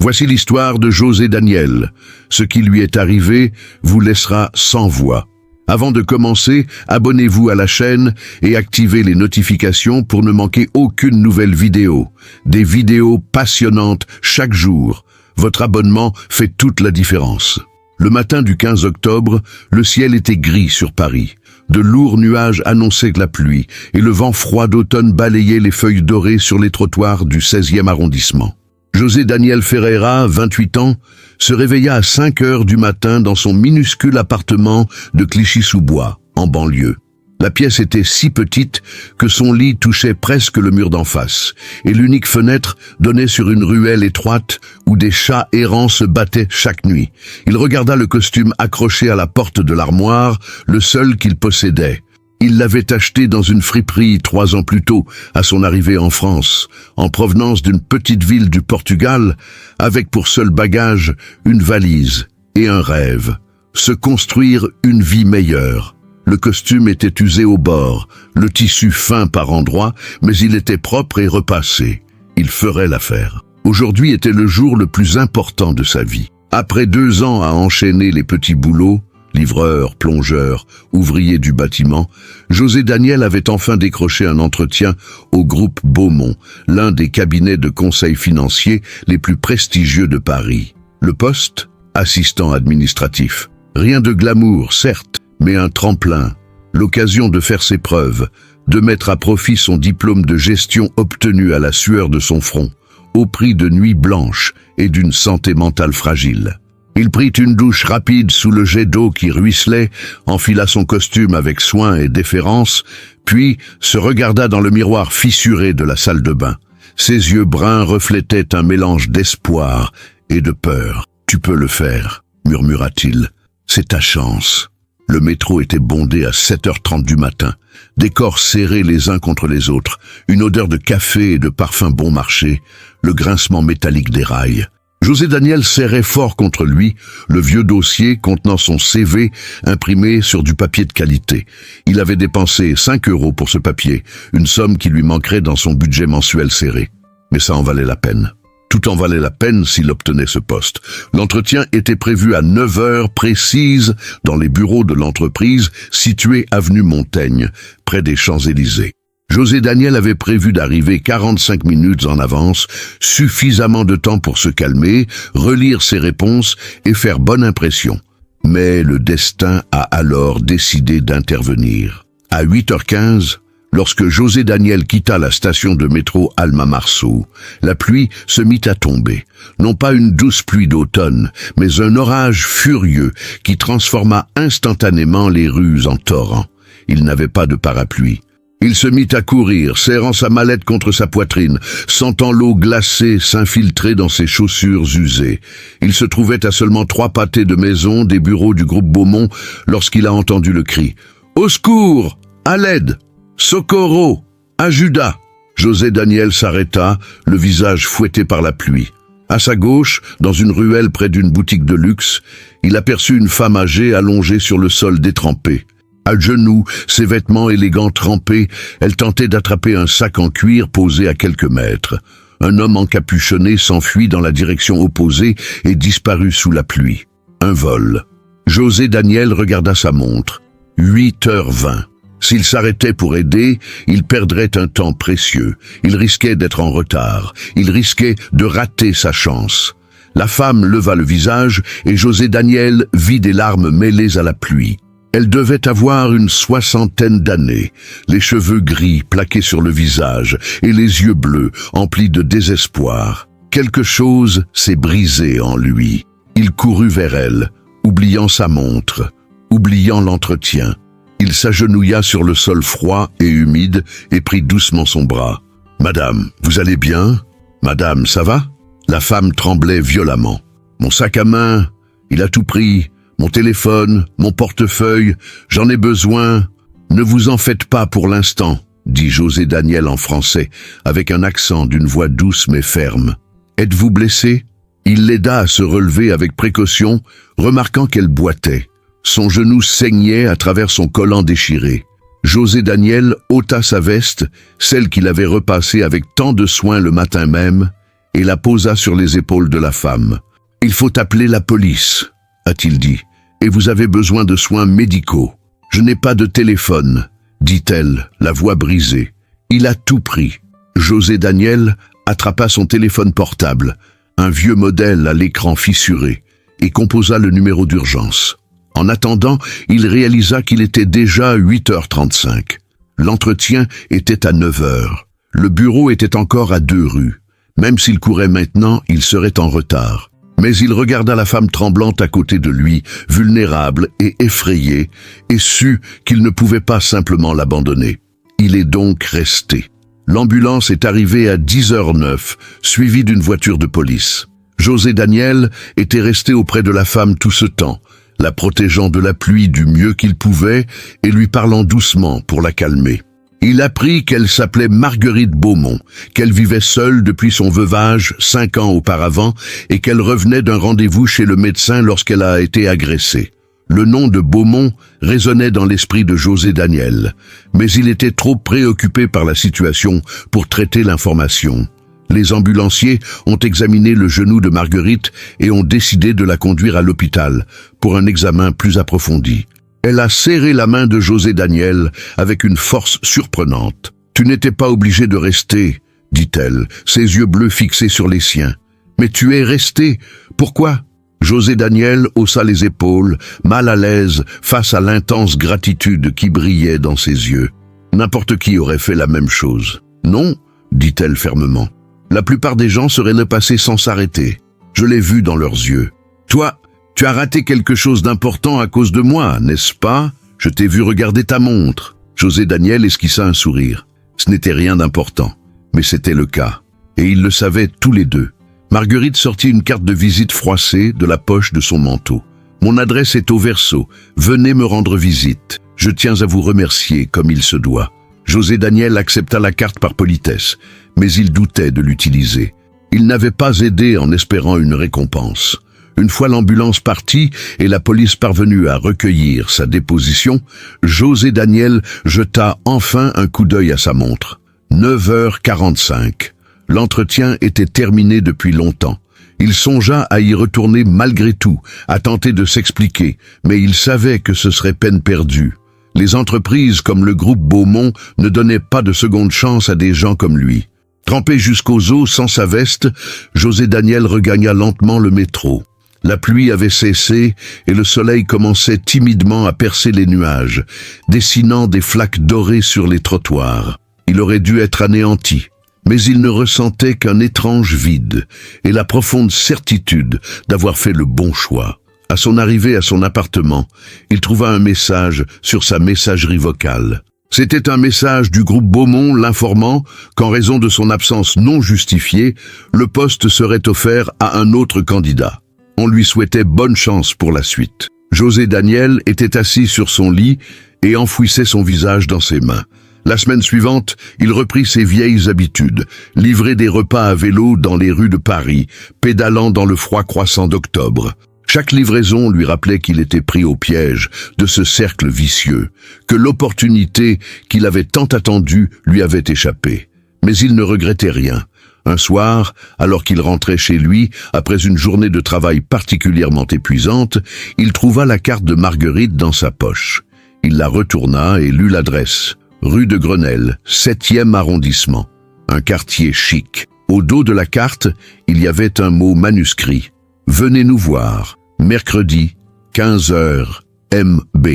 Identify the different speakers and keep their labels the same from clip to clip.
Speaker 1: Voici l'histoire de José Daniel. Ce qui lui est arrivé vous laissera sans voix. Avant de commencer, abonnez-vous à la chaîne et activez les notifications pour ne manquer aucune nouvelle vidéo. Des vidéos passionnantes chaque jour. Votre abonnement fait toute la différence. Le matin du 15 octobre, le ciel était gris sur Paris. De lourds nuages annonçaient la pluie et le vent froid d'automne balayait les feuilles dorées sur les trottoirs du 16e arrondissement. José Daniel Ferreira, 28 ans, se réveilla à 5 heures du matin dans son minuscule appartement de Clichy-sous-Bois, en banlieue. La pièce était si petite que son lit touchait presque le mur d'en face, et l'unique fenêtre donnait sur une ruelle étroite où des chats errants se battaient chaque nuit. Il regarda le costume accroché à la porte de l'armoire, le seul qu'il possédait. Il l'avait acheté dans une friperie 3 ans plus tôt, à son arrivée en France, en provenance d'une petite ville du Portugal, avec pour seul bagage une valise et un rêve, se construire une vie meilleure. Le costume était usé au bord, le tissu fin par endroits, mais il était propre et repassé. Il ferait l'affaire. Aujourd'hui était le jour le plus important de sa vie. Après 2 ans à enchaîner les petits boulots, livreur, plongeur, ouvrier du bâtiment, José Daniel avait enfin décroché un entretien au groupe Beaumont, l'un des cabinets de conseil financier les plus prestigieux de Paris. Le poste, assistant administratif. Rien de glamour, certes, mais un tremplin, l'occasion de faire ses preuves, de mettre à profit son diplôme de gestion obtenu à la sueur de son front, au prix de nuits blanches et d'une santé mentale fragile. Il prit une douche rapide sous le jet d'eau qui ruisselait, enfila son costume avec soin et déférence, puis se regarda dans le miroir fissuré de la salle de bain. Ses yeux bruns reflétaient un mélange d'espoir et de peur. « Tu peux le faire », murmura-t-il. « C'est ta chance. » Le métro était bondé à 7h30 du matin. Des corps serrés les uns contre les autres, une odeur de café et de parfum bon marché, le grincement métallique des rails. José Daniel serrait fort contre lui le vieux dossier contenant son CV imprimé sur du papier de qualité. Il avait dépensé 5 € pour ce papier, une somme qui lui manquerait dans son budget mensuel serré. Mais ça en valait la peine. Tout en valait la peine s'il obtenait ce poste. L'entretien était prévu à 9 heures précises dans les bureaux de l'entreprise située avenue Montaigne, près des Champs-Élysées. José Daniel avait prévu d'arriver 45 minutes en avance, suffisamment de temps pour se calmer, relire ses réponses et faire bonne impression. Mais le destin a alors décidé d'intervenir. À 8h15, lorsque José Daniel quitta la station de métro Alma-Marceau, la pluie se mit à tomber. Non pas une douce pluie d'automne, mais un orage furieux qui transforma instantanément les rues en torrent. Il n'avait pas de parapluie. Il se mit à courir, serrant sa mallette contre sa poitrine, sentant l'eau glacée s'infiltrer dans ses chaussures usées. Il se trouvait à seulement 3 pâtés de maison des bureaux du groupe Beaumont lorsqu'il a entendu le cri « Au secours! À l'aide! Socorro! Ajuda !» José Daniel s'arrêta, le visage fouetté par la pluie. À sa gauche, dans une ruelle près d'une boutique de luxe, il aperçut une femme âgée allongée sur le sol détrempé. À genoux, ses vêtements élégants trempés, elle tentait d'attraper un sac en cuir posé à quelques mètres. Un homme encapuchonné s'enfuit dans la direction opposée et disparut sous la pluie. Un vol. José Daniel regarda sa montre. 8h20. S'il s'arrêtait pour aider, il perdrait un temps précieux. Il risquait d'être en retard. Il risquait de rater sa chance. La femme leva le visage et José Daniel vit des larmes mêlées à la pluie. Elle devait avoir une 60aine d'années, les cheveux gris plaqués sur le visage et les yeux bleus emplis de désespoir. Quelque chose s'est brisé en lui. Il courut vers elle, oubliant sa montre, oubliant l'entretien. Il s'agenouilla sur le sol froid et humide et prit doucement son bras. « Madame, vous allez bien ? Madame, ça va ?» La femme tremblait violemment. « Mon sac à main, il a tout pris. Mon téléphone, mon portefeuille, j'en ai besoin. » « Ne vous en faites pas pour l'instant, » dit José Daniel en français, avec un accent d'une voix douce mais ferme. « Êtes-vous blessé ?» Il l'aida à se relever avec précaution, remarquant qu'elle boitait. Son genou saignait à travers son collant déchiré. José Daniel ôta sa veste, celle qu'il avait repassée avec tant de soin le matin même, et la posa sur les épaules de la femme. « Il faut appeler la police, a-t-il dit, et vous avez besoin de soins médicaux. Je n'ai pas de téléphone, dit-elle, la voix brisée. Il a tout pris. José Daniel attrapa son téléphone portable, un vieux modèle à l'écran fissuré, et composa le numéro d'urgence. En attendant, il réalisa qu'il était déjà 8h35. L'entretien était à 9h. Le bureau était encore à 2 rues. Même s'il courait maintenant, il serait en retard. Mais il regarda la femme tremblante à côté de lui, vulnérable et effrayée, et sut qu'il ne pouvait pas simplement l'abandonner. Il est donc resté. L'ambulance est arrivée à 10h09, suivie d'une voiture de police. José Daniel était resté auprès de la femme tout ce temps, la protégeant de la pluie du mieux qu'il pouvait et lui parlant doucement pour la calmer. Il apprit qu'elle s'appelait Marguerite Beaumont, qu'elle vivait seule depuis son veuvage 5 ans auparavant et qu'elle revenait d'un rendez-vous chez le médecin lorsqu'elle a été agressée. Le nom de Beaumont résonnait dans l'esprit de José Daniel, mais il était trop préoccupé par la situation pour traiter l'information. Les ambulanciers ont examiné le genou de Marguerite et ont décidé de la conduire à l'hôpital pour un examen plus approfondi. Elle a serré la main de José Daniel avec une force surprenante. « Tu n'étais pas obligé de rester, » dit-elle, ses yeux bleus fixés sur les siens. « Mais tu es resté. Pourquoi ?» José Daniel haussa les épaules, mal à l'aise face à l'intense gratitude qui brillait dans ses yeux. N'importe qui aurait fait la même chose. « Non, » dit-elle fermement. « La plupart des gens seraient le passé sans s'arrêter. Je l'ai vu dans leurs yeux. Toi, tu as raté quelque chose d'important à cause de moi, n'est-ce pas? Je t'ai vu regarder ta montre. » José Daniel esquissa un sourire. Ce n'était rien d'important, mais c'était le cas. Et ils le savaient tous les deux. Marguerite sortit une carte de visite froissée de la poche de son manteau. « Mon adresse est au verso. Venez me rendre visite. Je tiens à vous remercier comme il se doit. » José Daniel accepta la carte par politesse, mais il doutait de l'utiliser. Il n'avait pas aidé en espérant une récompense. Une fois l'ambulance partie et la police parvenue à recueillir sa déposition, José Daniel jeta enfin un coup d'œil à sa montre. 9h45. L'entretien était terminé depuis longtemps. Il songea à y retourner malgré tout, à tenter de s'expliquer, mais il savait que ce serait peine perdue. Les entreprises comme le groupe Beaumont ne donnaient pas de seconde chance à des gens comme lui. Trempé jusqu'aux os sans sa veste, José Daniel regagna lentement le métro. La pluie avait cessé et le soleil commençait timidement à percer les nuages, dessinant des flaques dorées sur les trottoirs. Il aurait dû être anéanti, mais il ne ressentait qu'un étrange vide et la profonde certitude d'avoir fait le bon choix. À son arrivée à son appartement, il trouva un message sur sa messagerie vocale. C'était un message du groupe Beaumont l'informant qu'en raison de son absence non justifiée, le poste serait offert à un autre candidat. On lui souhaitait bonne chance pour la suite. José Daniel était assis sur son lit et enfouissait son visage dans ses mains. La semaine suivante, il reprit ses vieilles habitudes, livrer des repas à vélo dans les rues de Paris, pédalant dans le froid croissant d'octobre. Chaque livraison lui rappelait qu'il était pris au piège de ce cercle vicieux, que l'opportunité qu'il avait tant attendue lui avait échappé. Mais il ne regrettait rien. Un soir, alors qu'il rentrait chez lui, après une journée de travail particulièrement épuisante, il trouva la carte de Marguerite dans sa poche. Il la retourna et lut l'adresse. Rue de Grenelle, 7e arrondissement. Un quartier chic. Au dos de la carte, il y avait un mot manuscrit. « Venez nous voir. Mercredi, 15h, MB. »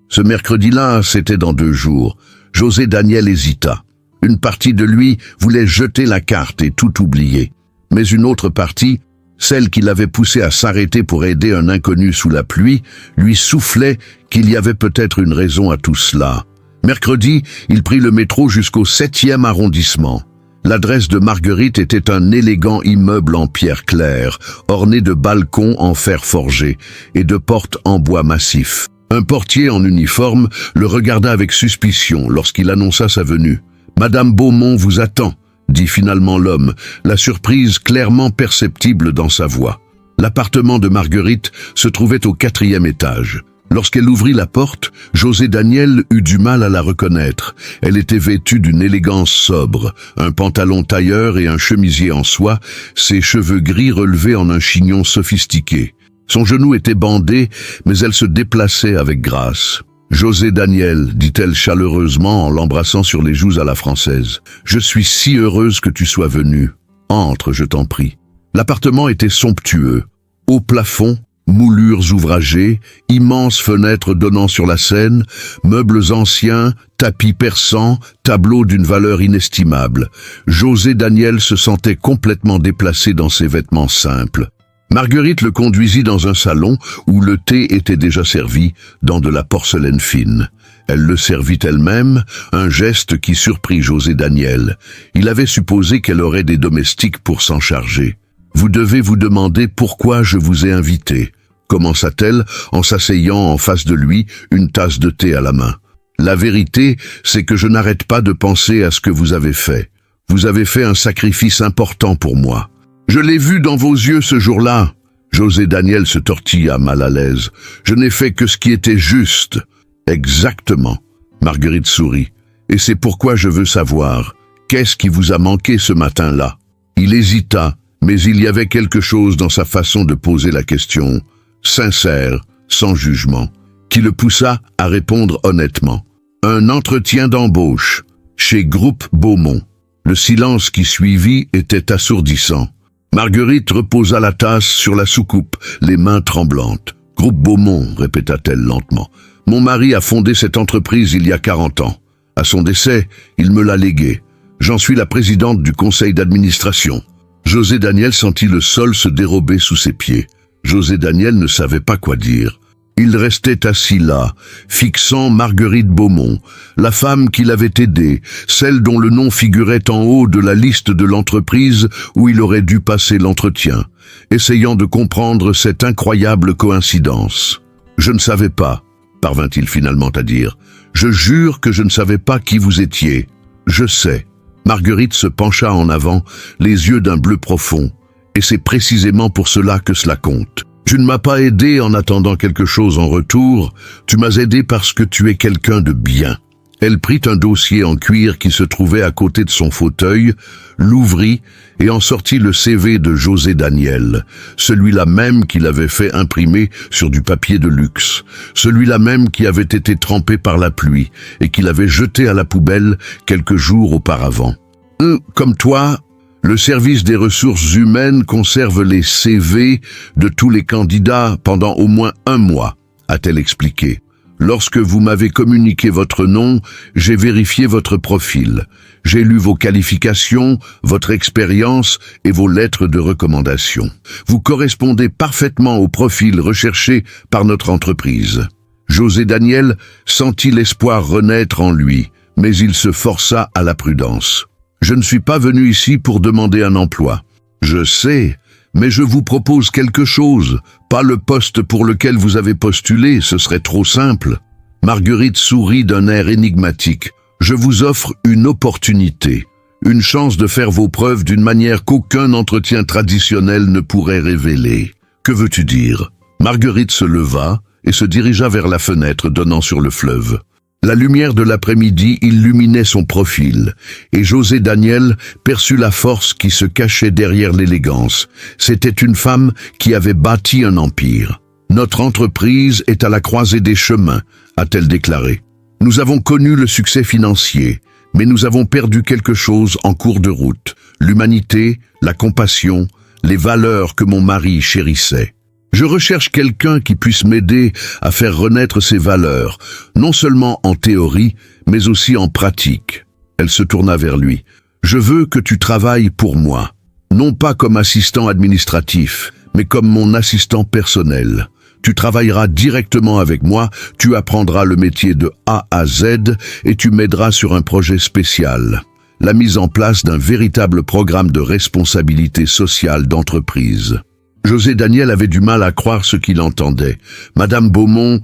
Speaker 1: Ce mercredi-là, c'était dans 2 jours. José Daniel hésita. Une partie de lui voulait jeter la carte et tout oublier. Mais une autre partie, celle qui l'avait poussé à s'arrêter pour aider un inconnu sous la pluie, lui soufflait qu'il y avait peut-être une raison à tout cela. Mercredi, il prit le métro jusqu'au 7e arrondissement. L'adresse de Marguerite était un élégant immeuble en pierre claire, orné de balcons en fer forgé et de portes en bois massif. Un portier en uniforme le regarda avec suspicion lorsqu'il annonça sa venue. « Madame Beaumont vous attend », dit finalement l'homme, la surprise clairement perceptible dans sa voix. L'appartement de Marguerite se trouvait au 4e étage. Lorsqu'elle ouvrit la porte, José Daniel eut du mal à la reconnaître. Elle était vêtue d'une élégance sobre, un pantalon tailleur et un chemisier en soie, ses cheveux gris relevés en un chignon sophistiqué. Son genou était bandé, mais elle se déplaçait avec grâce. « José Daniel », dit-elle chaleureusement en l'embrassant sur les joues à la française, « je suis si heureuse que tu sois venu. Entre, je t'en prie. » L'appartement était somptueux. Haut plafond, moulures ouvragées, immenses fenêtres donnant sur la Seine, meubles anciens, tapis persans, tableaux d'une valeur inestimable. José Daniel se sentait complètement déplacé dans ses vêtements simples. Marguerite le conduisit dans un salon où le thé était déjà servi, dans de la porcelaine fine. Elle le servit elle-même, un geste qui surprit José Daniel. Il avait supposé qu'elle aurait des domestiques pour s'en charger. « Vous devez vous demander pourquoi je vous ai invité », commença-t-elle en s'asseyant en face de lui, une tasse de thé à la main. « La vérité, c'est que je n'arrête pas de penser à ce que vous avez fait. Vous avez fait un sacrifice important pour moi. Je l'ai vu dans vos yeux ce jour-là. » José Daniel se tortilla mal à l'aise. « Je n'ai fait que ce qui était juste. » « Exactement. » Marguerite sourit. « Et c'est pourquoi je veux savoir, qu'est-ce qui vous a manqué ce matin-là » Il hésita, mais il y avait quelque chose dans sa façon de poser la question, sincère, sans jugement, qui le poussa à répondre honnêtement. « Un entretien d'embauche, chez Groupe Beaumont. » Le silence qui suivit était assourdissant. Marguerite reposa la tasse sur la soucoupe, les mains tremblantes. « Groupe Beaumont », répéta-t-elle lentement. « Mon mari a fondé cette entreprise il y a 40 ans. À son décès, il me l'a léguée. J'en suis la présidente du conseil d'administration. » José Daniel sentit le sol se dérober sous ses pieds. José Daniel ne savait pas quoi dire. Il restait assis là, fixant Marguerite Beaumont, la femme qui l'avait aidé, celle dont le nom figurait en haut de la liste de l'entreprise où il aurait dû passer l'entretien, essayant de comprendre cette incroyable coïncidence. « Je ne savais pas », parvint-il finalement à dire. « Je jure que je ne savais pas qui vous étiez. Je sais. » Marguerite se pencha en avant, les yeux d'un bleu profond. « Et c'est précisément pour cela que cela compte. Tu ne m'as pas aidé en attendant quelque chose en retour, tu m'as aidé parce que tu es quelqu'un de bien. » Elle prit un dossier en cuir qui se trouvait à côté de son fauteuil, l'ouvrit et en sortit le CV de José Daniel, celui-là même qu'il avait fait imprimer sur du papier de luxe, celui-là même qui avait été trempé par la pluie et qu'il avait jeté à la poubelle quelques jours auparavant. « Comme toi, le service des ressources humaines conserve les CV de tous les candidats pendant au moins 1 mois, a-t-elle expliqué. Lorsque vous m'avez communiqué votre nom, j'ai vérifié votre profil. J'ai lu vos qualifications, votre expérience et vos lettres de recommandation. Vous correspondez parfaitement au profil recherché par notre entreprise. » José Daniel sentit l'espoir renaître en lui, mais il se força à la prudence. « Je ne suis pas venu ici pour demander un emploi. Je sais, mais je vous propose quelque chose, pas le poste pour lequel vous avez postulé, ce serait trop simple. » Marguerite sourit d'un air énigmatique. « Je vous offre une opportunité, une chance de faire vos preuves d'une manière qu'aucun entretien traditionnel ne pourrait révéler. Que veux-tu dire ?» Marguerite se leva et se dirigea vers la fenêtre donnant sur le fleuve. La lumière de l'après-midi illuminait son profil, et José Daniel perçut la force qui se cachait derrière l'élégance. C'était une femme qui avait bâti un empire. « Notre entreprise est à la croisée des chemins », a-t-elle déclaré. « Nous avons connu le succès financier, mais nous avons perdu quelque chose en cours de route. L'humanité, la compassion, les valeurs que mon mari chérissait. Je recherche quelqu'un qui puisse m'aider à faire renaître ces valeurs, non seulement en théorie, mais aussi en pratique. » Elle se tourna vers lui. « Je veux que tu travailles pour moi, non pas comme assistant administratif, mais comme mon assistant personnel. Tu travailleras directement avec moi, tu apprendras le métier de A à Z et tu m'aideras sur un projet spécial. La mise en place d'un véritable programme de responsabilité sociale d'entreprise. » José Daniel avait du mal à croire ce qu'il entendait. « Madame Beaumont,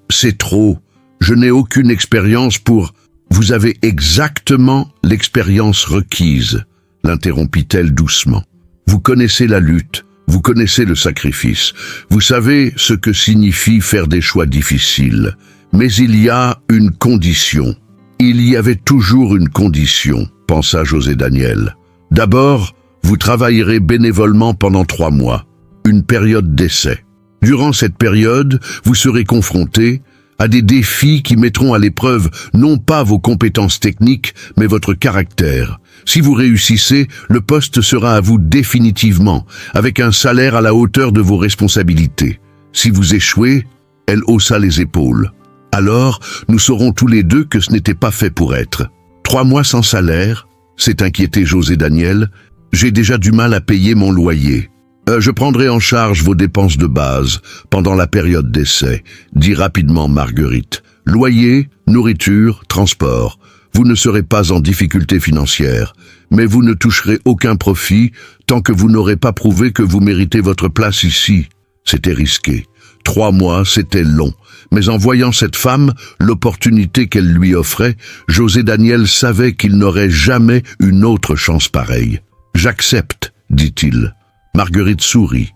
Speaker 1: c'est trop. Je n'ai aucune expérience pour... » « Vous avez exactement l'expérience requise, » l'interrompit-elle doucement. « Vous connaissez la lutte, Vous connaissez le sacrifice. Vous savez ce que signifie faire des choix difficiles. Mais il y a une condition. Il y avait toujours une condition, pensa José Daniel. D'abord, vous travaillerez bénévolement pendant 3 mois, une période d'essai. Durant cette période, vous serez confronté à des défis qui mettront à l'épreuve non pas vos compétences techniques, mais votre caractère. Si vous réussissez, le poste sera à vous définitivement, avec un salaire à la hauteur de vos responsabilités. Si vous échouez, elle haussa les épaules. Alors, nous saurons tous les deux que ce n'était pas fait pour être. 3 mois sans salaire, s'est inquiété José Daniel. J'ai déjà du mal à payer mon loyer. Je prendrai en charge vos dépenses de base pendant la période d'essai, dit rapidement Marguerite. Loyer, nourriture, transport. Vous ne serez pas en difficulté financière, mais vous ne toucherez aucun profit tant que vous n'aurez pas prouvé que vous méritez votre place ici. C'était risqué. 3 mois, c'était long. Mais en voyant cette femme, l'opportunité qu'elle lui offrait, José Daniel savait qu'il n'aurait jamais une autre chance pareille. « J'accepte », dit-il. Marguerite sourit.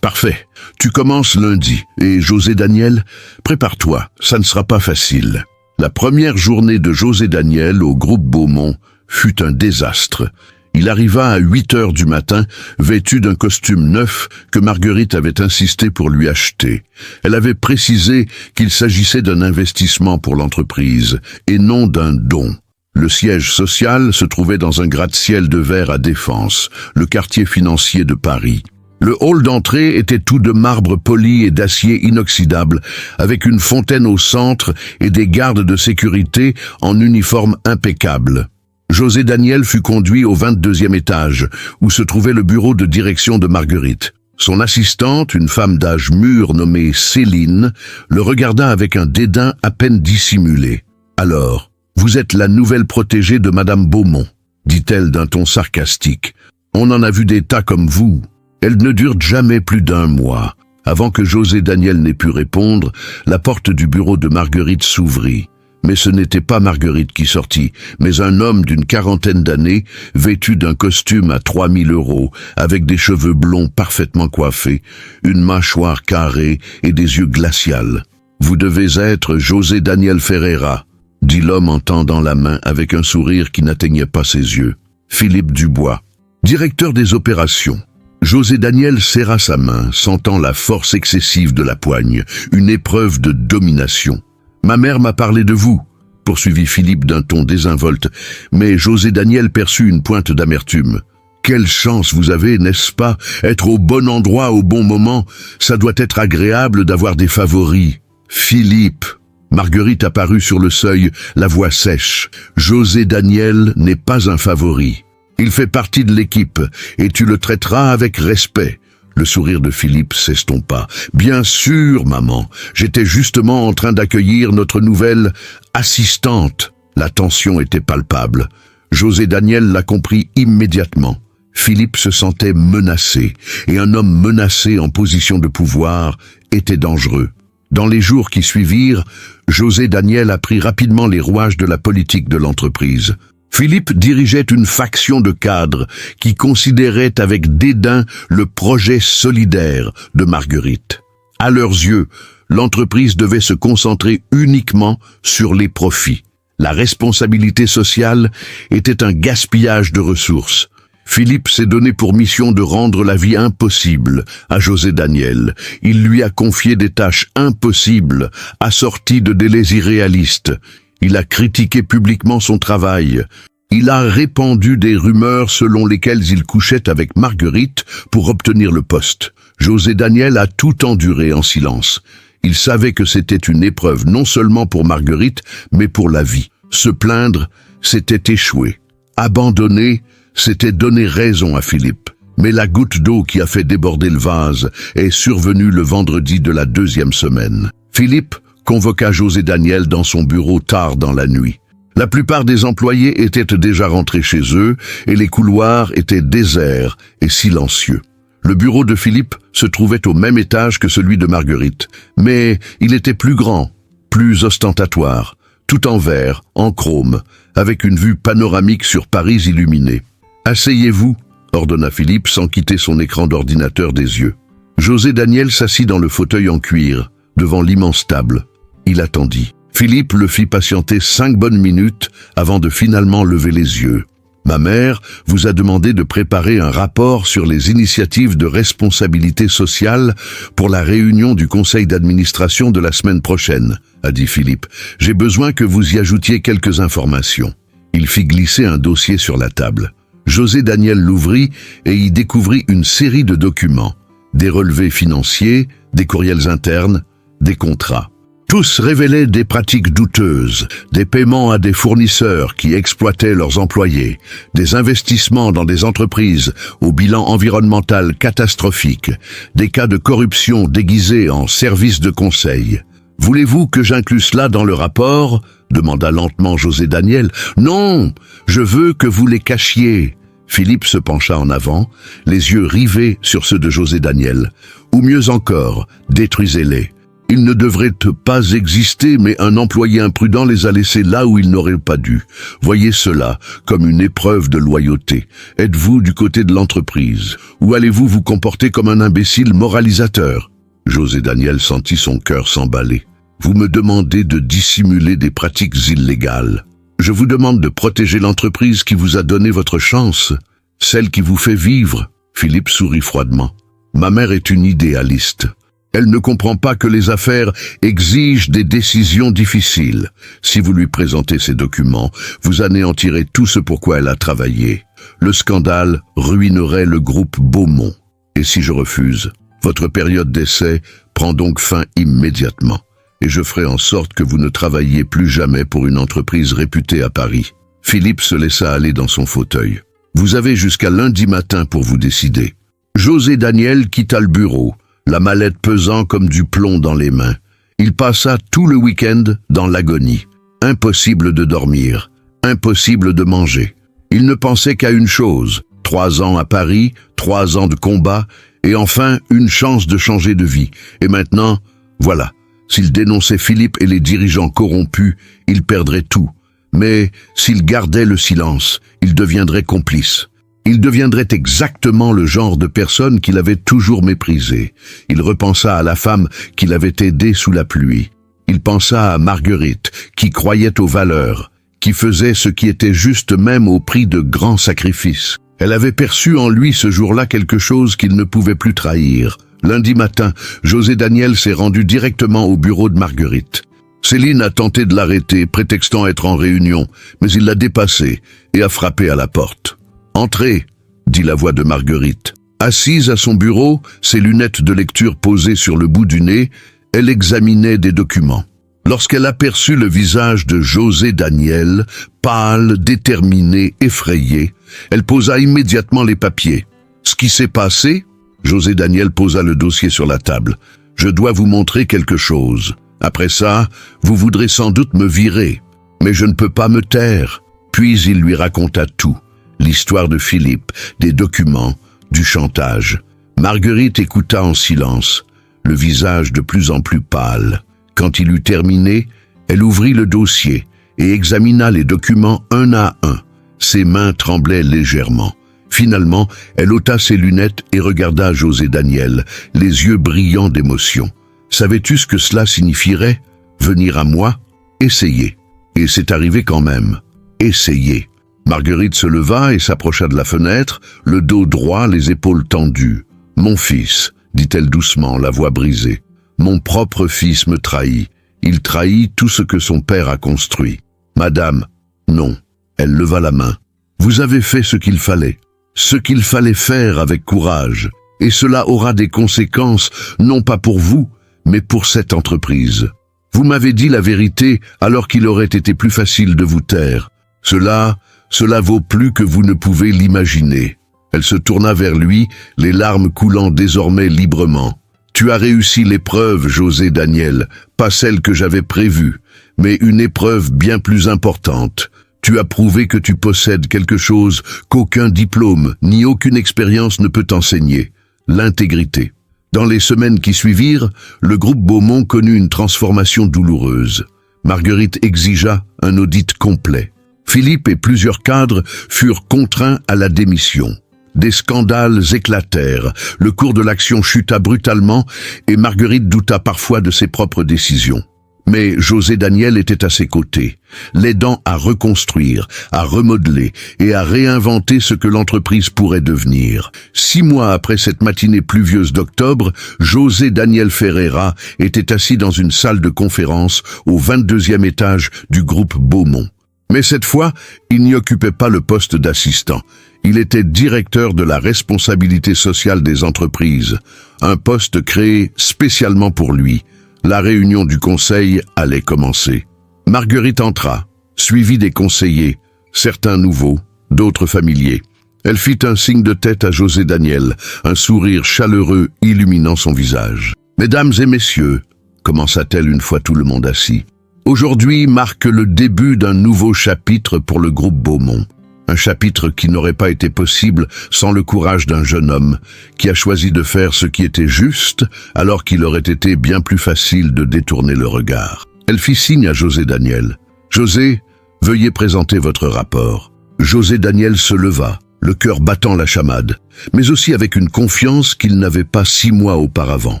Speaker 1: Parfait. Tu commences lundi. Et José Daniel, prépare-toi, ça ne sera pas facile. » La première journée de José Daniel au groupe Beaumont fut un désastre. Il arriva à 8 heures du matin, vêtu d'un costume neuf que Marguerite avait insisté pour lui acheter. Elle avait précisé qu'il s'agissait d'un investissement pour l'entreprise et non d'un don. Le siège social se trouvait dans un gratte-ciel de verre à Défense, le quartier financier de Paris. Le hall d'entrée était tout de marbre poli et d'acier inoxydable, avec une fontaine au centre et des gardes de sécurité en uniforme impeccable. José Daniel fut conduit au 22e étage, où se trouvait le bureau de direction de Marguerite. Son assistante, une femme d'âge mûr nommée Céline, le regarda avec un dédain à peine dissimulé. « Alors, vous êtes la nouvelle protégée de Madame Beaumont, dit-elle d'un ton sarcastique. On en a vu des tas comme vous. Elles ne durent jamais plus d'1 mois. Avant que José Daniel n'ait pu répondre, la porte du bureau de Marguerite s'ouvrit. Mais ce n'était pas Marguerite qui sortit, mais un homme d'une 40aine d'années, vêtu d'un costume à 3 000 €, avec des cheveux blonds parfaitement coiffés, une mâchoire carrée et des yeux glacials. « Vous devez être José Daniel Ferreira », dit l'homme en tendant la main avec un sourire qui n'atteignait pas ses yeux. Philippe Dubois, directeur des opérations. José Daniel serra sa main, sentant la force excessive de la poigne, une épreuve de domination. « Ma mère m'a parlé de vous », poursuivit Philippe d'un ton désinvolte, mais José Daniel perçut une pointe d'amertume. « Quelle chance vous avez, n'est-ce pas? Être au bon endroit au bon moment, ça doit être agréable d'avoir des favoris. » « Philippe !» Marguerite apparut sur le seuil, la voix sèche. « José Daniel n'est pas un favori. Il fait partie de l'équipe, et tu le traiteras avec respect. » Le sourire de Philippe s'estompa. « Bien sûr, maman, j'étais justement en train d'accueillir notre nouvelle assistante. » La tension était palpable. José Daniel la comprit immédiatement. Philippe se sentait menacé, et un homme menacé en position de pouvoir était dangereux. Dans les jours qui suivirent, José Daniel apprit rapidement les rouages de la politique de l'entreprise. Philippe dirigeait une faction de cadres qui considérait avec dédain le projet solidaire de Marguerite. À leurs yeux, l'entreprise devait se concentrer uniquement sur les profits. La responsabilité sociale était un gaspillage de ressources. Philippe s'est donné pour mission de rendre la vie impossible à José Daniel. Il lui a confié des tâches impossibles, assorties de délais irréalistes. Il a critiqué publiquement son travail. Il a répandu des rumeurs selon lesquelles il couchait avec Marguerite pour obtenir le poste. José Daniel a tout enduré en silence. Il savait que c'était une épreuve non seulement pour Marguerite, mais pour la vie. Se plaindre, c'était échouer. Abandonner, c'était donner raison à Philippe. Mais la goutte d'eau qui a fait déborder le vase est survenue le vendredi de la 2e semaine. Philippe convoqua José Daniel dans son bureau tard dans la nuit. La plupart des employés étaient déjà rentrés chez eux et les couloirs étaient déserts et silencieux. Le bureau de Philippe se trouvait au même étage que celui de Marguerite, mais il était plus grand, plus ostentatoire, tout en verre, en chrome, avec une vue panoramique sur Paris illuminée. « Asseyez-vous » ordonna Philippe sans quitter son écran d'ordinateur des yeux. José Daniel s'assit dans le fauteuil en cuir, devant l'immense table. Il attendit. Philippe le fit patienter 5 bonnes minutes avant de finalement lever les yeux. « Ma mère vous a demandé de préparer un rapport sur les initiatives de responsabilité sociale pour la réunion du conseil d'administration de la semaine prochaine, a dit Philippe. J'ai besoin que vous y ajoutiez quelques informations. Il fit glisser un dossier sur la table. José Daniel l'ouvrit et y découvrit une série de documents. Des relevés financiers, des courriels internes, des contrats. Tous révélaient des pratiques douteuses, des paiements à des fournisseurs qui exploitaient leurs employés, des investissements dans des entreprises au bilan environnemental catastrophique, des cas de corruption déguisés en services de conseil. « Voulez-vous que j'inclue cela dans le rapport ?» demanda lentement José Daniel. « Non, je veux que vous les cachiez. » Philippe se pencha en avant, les yeux rivés sur ceux de José Daniel. « Ou mieux encore, détruisez-les. Ils ne devraient pas exister, mais un employé imprudent les a laissés là où ils n'auraient pas dû. Voyez cela comme une épreuve de loyauté. Êtes-vous du côté de l'entreprise, ou allez-vous vous comporter comme un imbécile moralisateur ?» José Daniel sentit son cœur s'emballer. « Vous me demandez de dissimuler des pratiques illégales. Je vous demande de protéger l'entreprise qui vous a donné votre chance, celle qui vous fait vivre. » Philippe sourit froidement. « Ma mère est une idéaliste. Elle ne comprend pas que les affaires exigent des décisions difficiles. Si vous lui présentez ces documents, vous anéantirez tout ce pour quoi elle a travaillé. Le scandale ruinerait le groupe Beaumont. Et si je refuse, votre période d'essai prend donc fin immédiatement. Et je ferai en sorte que vous ne travailliez plus jamais pour une entreprise réputée à Paris. » Philippe se laissa aller dans son fauteuil. « Vous avez jusqu'à lundi matin pour vous décider. » José Daniel quitta le bureau, la mallette pesant comme du plomb dans les mains. Il passa tout le week-end dans l'agonie. Impossible de dormir, impossible de manger. Il ne pensait qu'à une chose, 3 ans à Paris, 3 ans de combat, et enfin une chance de changer de vie. Et maintenant, voilà, s'il dénonçait Philippe et les dirigeants corrompus, il perdrait tout. Mais s'il gardait le silence, il deviendrait complice. Il deviendrait exactement le genre de personne qu'il avait toujours méprisé. Il repensa à la femme qu'il avait aidée sous la pluie. Il pensa à Marguerite, qui croyait aux valeurs, qui faisait ce qui était juste même au prix de grands sacrifices. Elle avait perçu en lui ce jour-là quelque chose qu'il ne pouvait plus trahir. Lundi matin, José Daniel s'est rendu directement au bureau de Marguerite. Céline a tenté de l'arrêter, prétextant être en réunion, mais il l'a dépassée et a frappé à la porte. « Entrez !» dit la voix de Marguerite. Assise à son bureau, ses lunettes de lecture posées sur le bout du nez, elle examinait des documents. Lorsqu'elle aperçut le visage de José Daniel, pâle, déterminé, effrayé, elle posa immédiatement les papiers. « Ce qui s'est passé ?» José Daniel posa le dossier sur la table. « Je dois vous montrer quelque chose. Après ça, vous voudrez sans doute me virer. Mais je ne peux pas me taire. » Puis il lui raconta tout. L'histoire de Philippe, des documents, du chantage. Marguerite écouta en silence, le visage de plus en plus pâle. Quand il eut terminé, elle ouvrit le dossier et examina les documents un à un. Ses mains tremblaient légèrement. Finalement, elle ôta ses lunettes et regarda José Daniel, les yeux brillants d'émotion. « Savais-tu ce que cela signifierait ? Venir à moi ? Essayez. » Et c'est arrivé quand même. Essayez. Marguerite se leva et s'approcha de la fenêtre, le dos droit, les épaules tendues. « Mon fils, » dit-elle doucement, la voix brisée. « Mon propre fils me trahit. Il trahit tout ce que son père a construit. Madame, non. » Elle leva la main. « Vous avez fait ce qu'il fallait. Ce qu'il fallait faire avec courage. Et cela aura des conséquences, non pas pour vous, mais pour cette entreprise. Vous m'avez dit la vérité alors qu'il aurait été plus facile de vous taire. Cela vaut plus que vous ne pouvez l'imaginer. » Elle se tourna vers lui, les larmes coulant désormais librement. « Tu as réussi l'épreuve, José Daniel, pas celle que j'avais prévue, mais une épreuve bien plus importante. Tu as prouvé que tu possèdes quelque chose qu'aucun diplôme ni aucune expérience ne peut enseigner, l'intégrité. » Dans les semaines qui suivirent, le groupe Beaumont connut une transformation douloureuse. Marguerite exigea un audit complet. Philippe et plusieurs cadres furent contraints à la démission. Des scandales éclatèrent, le cours de l'action chuta brutalement et Marguerite douta parfois de ses propres décisions. Mais José Daniel était à ses côtés, l'aidant à reconstruire, à remodeler et à réinventer ce que l'entreprise pourrait devenir. 6 mois après cette matinée pluvieuse d'octobre, José Daniel Ferreira était assis dans une salle de conférence au 22e étage du groupe Beaumont. Mais cette fois, il n'y occupait pas le poste d'assistant. Il était directeur de la responsabilité sociale des entreprises, un poste créé spécialement pour lui. La réunion du conseil allait commencer. Marguerite entra, suivie des conseillers, certains nouveaux, d'autres familiers. Elle fit un signe de tête à José Daniel, un sourire chaleureux illuminant son visage. « Mesdames et messieurs », commença-t-elle une fois tout le monde assis, « aujourd'hui marque le début d'un nouveau chapitre pour le groupe Beaumont. Un chapitre qui n'aurait pas été possible sans le courage d'un jeune homme qui a choisi de faire ce qui était juste alors qu'il aurait été bien plus facile de détourner le regard. » Elle fit signe à José Daniel. « José, veuillez présenter votre rapport. » José Daniel se leva, le cœur battant la chamade, mais aussi avec une confiance qu'il n'avait pas 6 mois auparavant.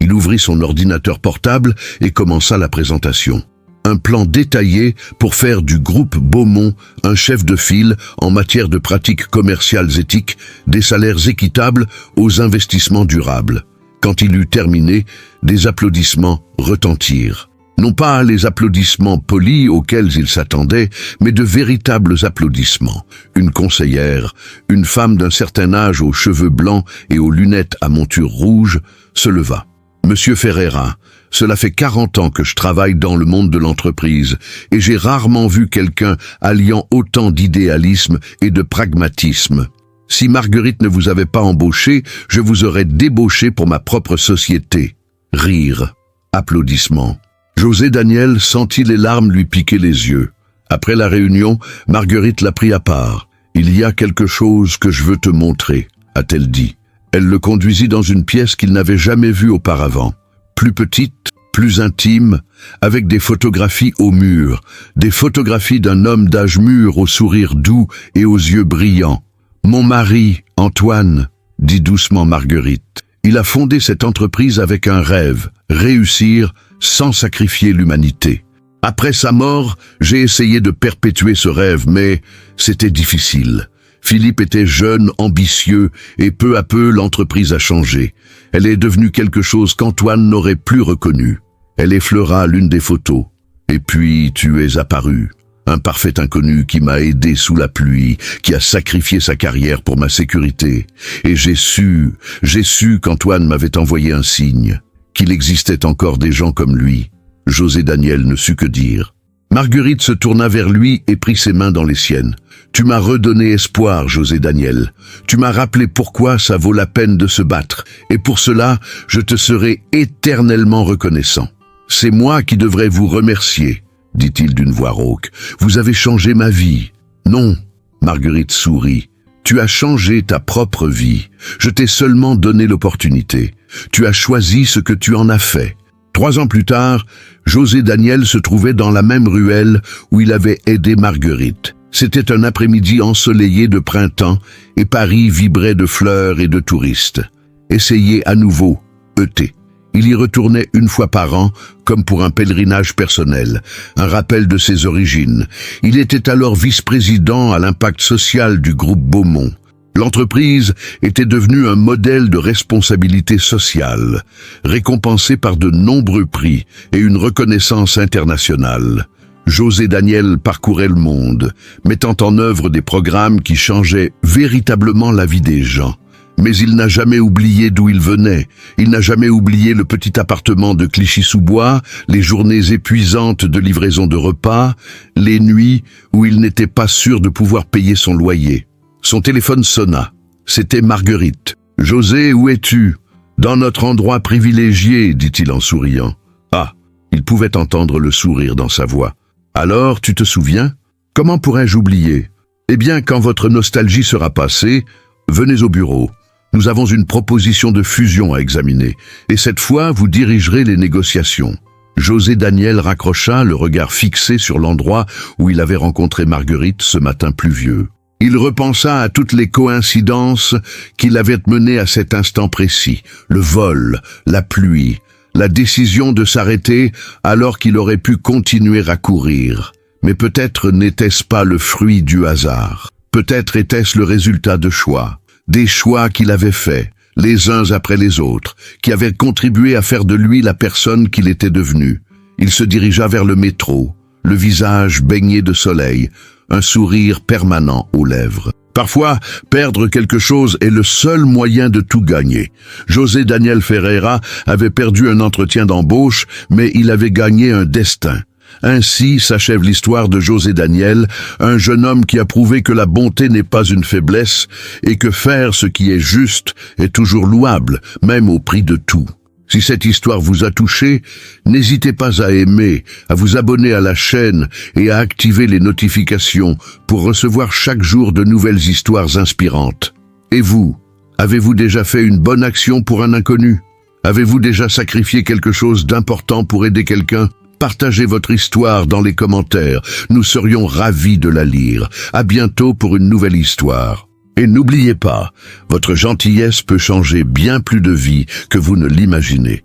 Speaker 1: Il ouvrit son ordinateur portable et commença la présentation. Un plan détaillé pour faire du groupe Beaumont un chef de file en matière de pratiques commerciales éthiques, des salaires équitables aux investissements durables. Quand il eut terminé, des applaudissements retentirent. Non pas les applaudissements polis auxquels il s'attendait, mais de véritables applaudissements. Une conseillère, une femme d'un certain âge aux cheveux blancs et aux lunettes à monture rouge, se leva. « Monsieur Ferreira, cela fait 40 ans que je travaille dans le monde de l'entreprise et j'ai rarement vu quelqu'un alliant autant d'idéalisme et de pragmatisme. Si Marguerite ne vous avait pas embauché, je vous aurais débauché pour ma propre société. » Rire, applaudissements. José Daniel sentit les larmes lui piquer les yeux. Après la réunion, Marguerite l'a pris à part. « Il y a quelque chose que je veux te montrer », a-t-elle dit. Elle le conduisit dans une pièce qu'il n'avait jamais vue auparavant. Plus petite, plus intime, avec des photographies au mur, des photographies d'un homme d'âge mûr au sourire doux et aux yeux brillants. « Mon mari, Antoine », dit doucement Marguerite. Il a fondé cette entreprise avec un rêve, réussir sans sacrifier l'humanité. Après sa mort, j'ai essayé de perpétuer ce rêve, mais c'était difficile. Philippe était jeune, ambitieux, et peu à peu l'entreprise a changé. Elle est devenue quelque chose qu'Antoine n'aurait plus reconnu. Elle effleura l'une des photos. Et puis tu es apparu, un parfait inconnu qui m'a aidé sous la pluie, qui a sacrifié sa carrière pour ma sécurité. Et j'ai su qu'Antoine m'avait envoyé un signe, qu'il existait encore des gens comme lui. José Daniel ne sut que dire. Marguerite se tourna vers lui et prit ses mains dans les siennes. « Tu m'as redonné espoir, José Daniel. Tu m'as rappelé pourquoi ça vaut la peine de se battre, et pour cela, je te serai éternellement reconnaissant. C'est moi qui devrais vous remercier, dit-il d'une voix rauque. Vous avez changé ma vie. » Non, Marguerite sourit. Tu as changé ta propre vie. Je t'ai seulement donné l'opportunité. Tu as choisi ce que tu en as fait. 3 ans plus tard, José Daniel se trouvait dans la même ruelle où il avait aidé Marguerite. C'était un après-midi ensoleillé de printemps et Paris vibrait de fleurs et de touristes. Essayez à nouveau, ET. Il y retournait 1 fois par an, comme pour un pèlerinage personnel, un rappel de ses origines. Il était alors vice-président à l'impact social du groupe Beaumont. L'entreprise était devenue un modèle de responsabilité sociale, récompensé par de nombreux prix et une reconnaissance internationale. José Daniel parcourait le monde, mettant en œuvre des programmes qui changeaient véritablement la vie des gens. Mais il n'a jamais oublié d'où il venait. Il n'a jamais oublié le petit appartement de Clichy-sous-Bois, les journées épuisantes de livraison de repas, les nuits où il n'était pas sûr de pouvoir payer son loyer. Son téléphone sonna. C'était Marguerite. « José, où es-tu ? » ?»« Dans notre endroit privilégié, dit-il en souriant. Ah, il pouvait entendre le sourire dans sa voix. « Alors, tu te souviens ? Comment pourrais-je oublier ? Eh bien, quand votre nostalgie sera passée, venez au bureau. Nous avons une proposition de fusion à examiner, et cette fois, vous dirigerez les négociations. » José Daniel raccrocha, le regard fixé sur l'endroit où il avait rencontré Marguerite ce matin pluvieux. Il repensa à toutes les coïncidences qui l'avaient mené à cet instant précis, le vol, la pluie, la décision de s'arrêter alors qu'il aurait pu continuer à courir. Mais peut-être n'était-ce pas le fruit du hasard. Peut-être était-ce le résultat de choix, des choix qu'il avait faits, les uns après les autres, qui avaient contribué à faire de lui la personne qu'il était devenu. Il se dirigea vers le métro, le visage baigné de soleil, un sourire permanent aux lèvres. Parfois, perdre quelque chose est le seul moyen de tout gagner. José Daniel Ferreira avait perdu un entretien d'embauche, mais il avait gagné un destin. Ainsi s'achève l'histoire de José Daniel, un jeune homme qui a prouvé que la bonté n'est pas une faiblesse et que faire ce qui est juste est toujours louable, même au prix de tout. Si cette histoire vous a touché, n'hésitez pas à aimer, à vous abonner à la chaîne et à activer les notifications pour recevoir chaque jour de nouvelles histoires inspirantes. Et vous, avez-vous déjà fait une bonne action pour un inconnu? Avez-vous déjà sacrifié quelque chose d'important pour aider quelqu'un? Partagez votre histoire dans les commentaires, nous serions ravis de la lire. À bientôt pour une nouvelle histoire. Et n'oubliez pas, votre gentillesse peut changer bien plus de vies que vous ne l'imaginez.